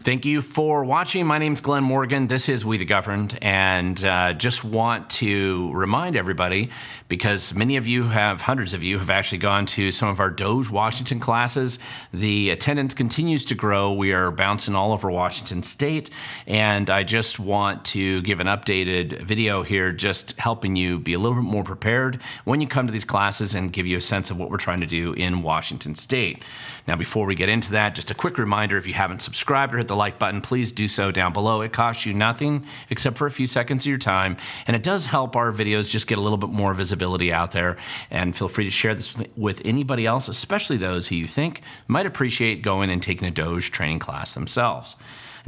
Thank you for watching. My name's Glen Morgan. This is We the Governed, and just want to remind everybody, because many of you have, hundreds of you have actually gone to some of our DOGE Washington classes. The attendance continues to grow. We are bouncing all over Washington State, and I just want to give an updated video here, just helping you be a little bit more prepared when you come to these classes and give you a sense of what we're trying to do in Washington State. Now, before we get into that, just a quick reminder, if you haven't subscribed or hit the like button, please do so down below. It costs you nothing except for a few seconds of your time, and it does help our videos just get a little bit more visibility out there. And feel free to share this with anybody else, especially those who you think might appreciate going and taking a DOGE training class themselves.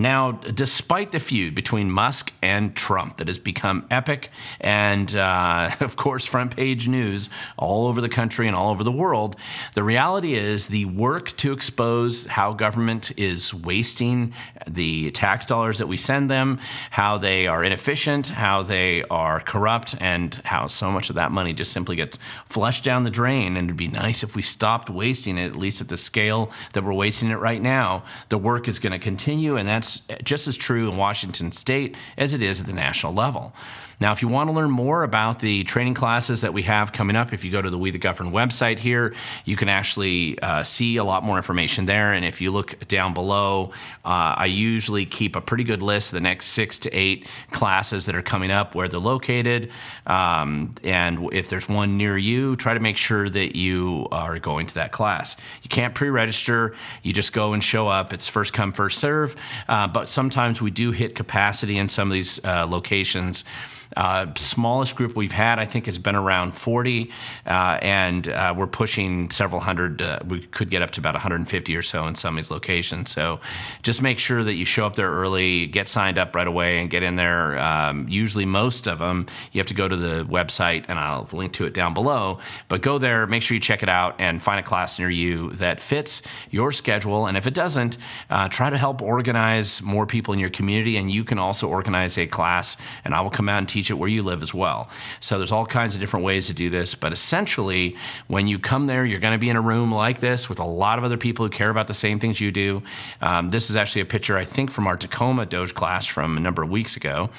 Now, despite the feud between Musk and Trump that has become epic and, of course, front page news all over the country and all over the world, the reality is the work to expose how government is wasting the tax dollars that we send them, how they are inefficient, how they are corrupt, and how so much of that money just simply gets flushed down the drain. And it'd be nice if we stopped wasting it, at least at the scale that we're wasting it right now. The work is going to continue, and that's just as true in Washington State as it is at the national level. Now, if you want to learn more about the training classes that we have coming up, if you go to the We the Governed website here, you can actually see a lot more information there. And if you look down below, I usually keep a pretty good list of the next 6 to 8 classes that are coming up, where they're located. And if there's one near you, try to make sure that you are going to that class. You can't pre-register. You just go and show up. It's first come, first serve. But sometimes we do hit capacity in some of these locations. Smallest group we've had, I think, has been around 40, and we're pushing several hundred. We could get up to about 150 or so in some of these locations. So just make sure that you show up there early, get signed up right away, and get in there. Usually most of them, you have to go to the website, and I'll link to it down below. But go there, make sure you check it out, and find a class near you that fits your schedule. And if it doesn't, try to help organize more people in your community, and you can also organize a class, and I will come out and teach it where you live as well. So there's all kinds of different ways to do this, but essentially when you come there, you're going to be in a room like this with a lot of other people who care about the same things you do. This is actually a picture, I think, from our Tacoma DOGE class from a number of weeks ago.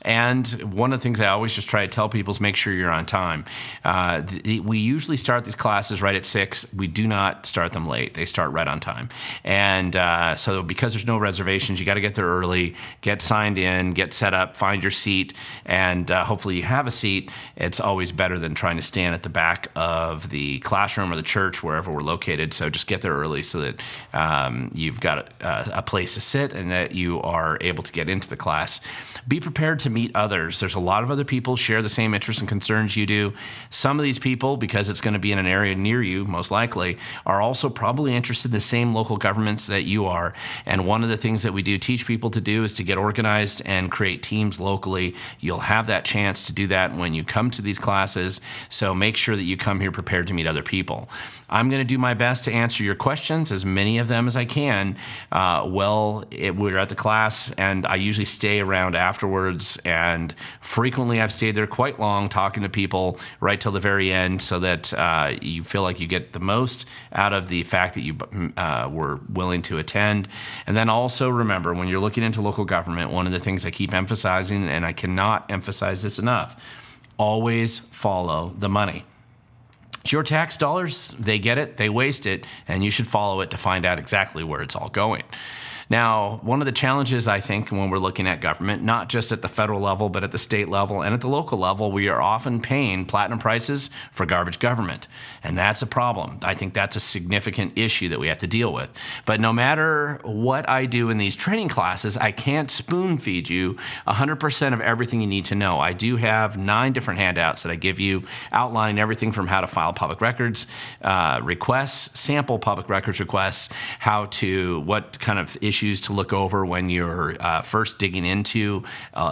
And one of the things I always just try to tell people is make sure you're on time. We usually start these classes right at 6. We do not start them late. They start right on time. And so because there's no reservations, you got to get there early, get signed in, get set up, find your seat, and hopefully you have a seat. It's always better than trying to stand at the back of the classroom or the church, wherever we're located. So just get there early so that you've got a place to sit and that you are able to get into the class. Be prepared to meet others. There's a lot of other people share the same interests and concerns you do. Some of these people, because it's going to be in an area near you, most likely, are also probably interested in the same local governments that you are. And one of the things that we do teach people to do is to get organized and create teams locally. You'll have that chance to do that when you come to these classes. So make sure that you come here prepared to meet other people. I'm going to do my best to answer your questions, as many of them as I can. We're at the class, and I usually stay around afterwards. And frequently I've stayed there quite long talking to people right till the very end, so that you feel like you get the most out of the fact that you were willing to attend. And then also remember, when you're looking into local government, one of the things I keep emphasizing, and I cannot emphasize this enough, always follow the money. It's your tax dollars. They get it, they waste it, and you should follow it to find out exactly where it's all going. Now, one of the challenges, I think, when we're looking at government, not just at the federal level, but at the state level and at the local level, we are often paying platinum prices for garbage government. And that's a problem. I think that's a significant issue that we have to deal with. But no matter what I do in these training classes, I can't spoon feed you 100% of everything you need to know. I do have 9 different handouts that I give you, outlining everything from how to file public records requests, sample public records requests, what kind of issues to look over when you're first digging into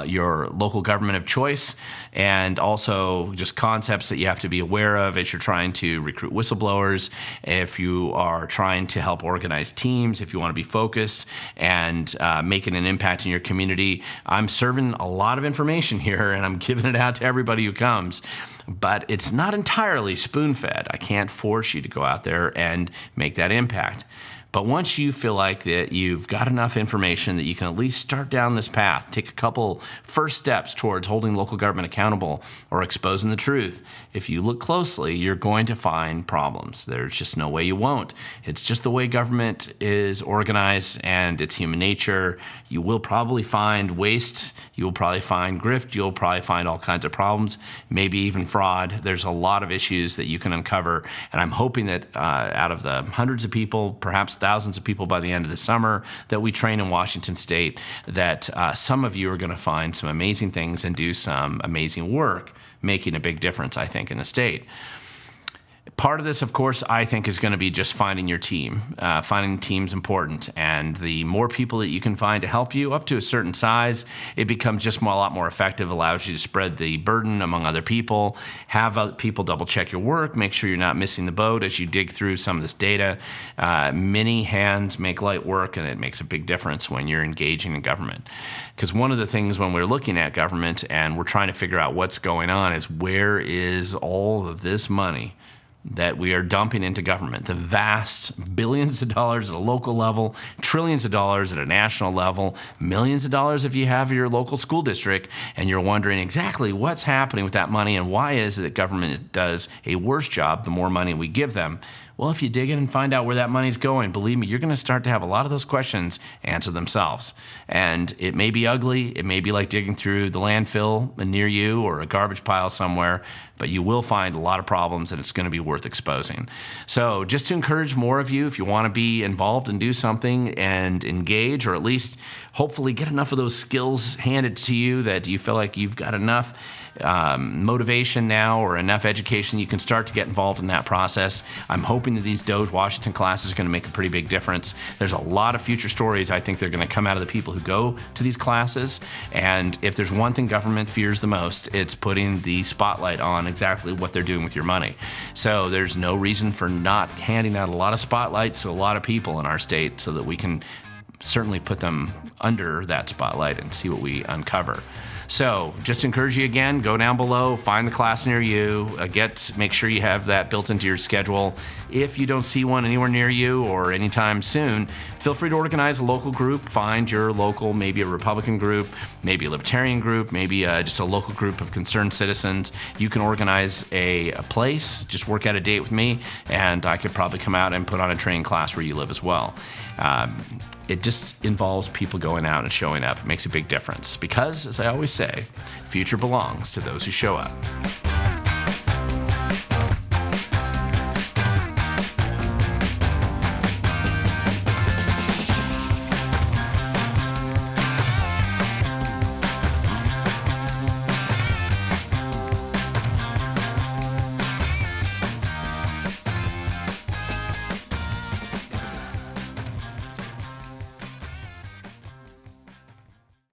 your local government of choice, and also just concepts that you have to be aware of as you're trying to recruit whistleblowers, if you are trying to help organize teams, if you want to be focused and making an impact in your community. I'm serving a lot of information here, and I'm giving it out to everybody who comes. But it's not entirely spoon-fed. I can't force you to go out there and make that impact. But once you feel like that you've got enough information that you can at least start down this path, take a couple first steps towards holding local government accountable or exposing the truth, if you look closely, you're going to find problems. There's just no way you won't. It's just the way government is organized, and it's human nature. You will probably find waste. You will probably find grift. You'll probably find all kinds of problems, maybe even fraud. There's a lot of issues that you can uncover, and I'm hoping that out of the hundreds of people, perhaps thousands of people by the end of the summer that we train in Washington State, that some of you are going to find some amazing things and do some amazing work, making a big difference, I think, in the state. Part of this, of course, I think is going to be just finding your team. Finding team's important, and the more people that you can find to help you up to a certain size, it becomes just a lot more effective, allows you to spread the burden among other people, have other people double check your work, make sure you're not missing the boat as you dig through some of this data. Many hands make light work, and it makes a big difference when you're engaging in government. Because one of the things when we're looking at government and we're trying to figure out what's going on is, where is all of this money that we are dumping into government? The vast billions of dollars at a local level, trillions of dollars at a national level, millions of dollars if you have your local school district, and you're wondering exactly what's happening with that money and why is it that government does a worse job the more money we give them. Well, if you dig in and find out where that money's going, believe me, you're going to start to have a lot of those questions answer themselves. And it may be ugly. It may be like digging through the landfill near you or a garbage pile somewhere, but you will find a lot of problems, and it's going to be worth exposing. So just to encourage more of you, if you want to be involved and do something and engage, or at least hopefully get enough of those skills handed to you that you feel like you've got enough motivation now or enough education, you can start to get involved in that process. I'm hoping that these DOGE Washington classes are going to make a pretty big difference. There's a lot of future stories I think they're going to come out of the people who go to these classes. And if there's one thing government fears the most, it's putting the spotlight on exactly what they're doing with your money. So there's no reason for not handing out a lot of spotlights to a lot of people in our state, so that we can certainly put them under that spotlight and see what we uncover. So just encourage you again, go down below, find the class near you, make sure you have that built into your schedule. If you don't see one anywhere near you or anytime soon, feel free to organize a local group. Find your local, maybe a Republican group, maybe a Libertarian group, maybe just a local group of concerned citizens. You can organize a place, just work out a date with me, and I could probably come out and put on a training class where you live as well. It just involves people going out and showing up. It makes a big difference because, as I always say, future belongs to those who show up.